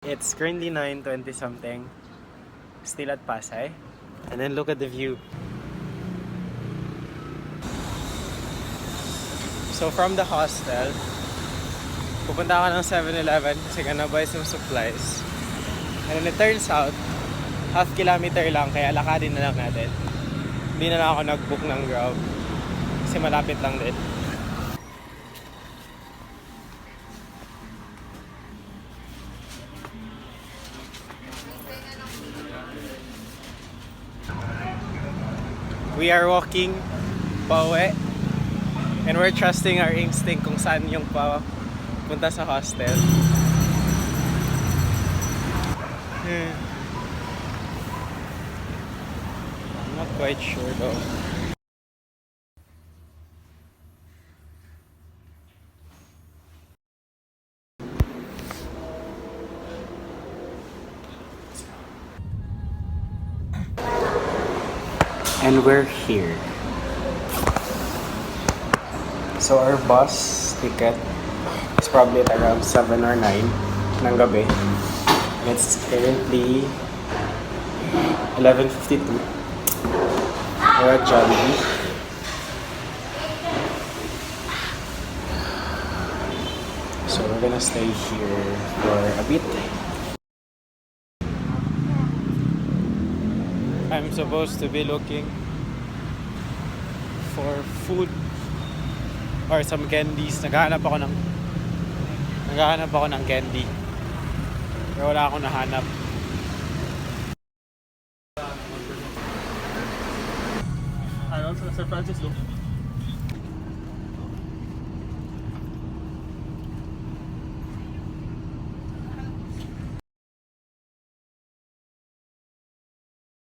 It's currently 9:20 something. Still at Pasay. And then look at the view. So from the hostel, pupunta ako ng 7-Eleven kasi gonna buy some supplies. And then it turns out, half kilometer lang kaya lakadin na lang natin. Hindi na lang ako nag-book ng Grab kasi malapit lang din. We are walking pauwi and we're trusting our instinct kung saan yung punta sa hostel. I'm not quite sure though. And we're here. So our bus ticket is probably at around 7 or 9 ng gabi. It's currently 11:52. We're at Jollibee. So we're gonna stay here for a bit. I'm supposed to be looking for food or some candies. Naghahanap ako ng candy. Pero wala akong nahanap. Ano, Sir Francis, look.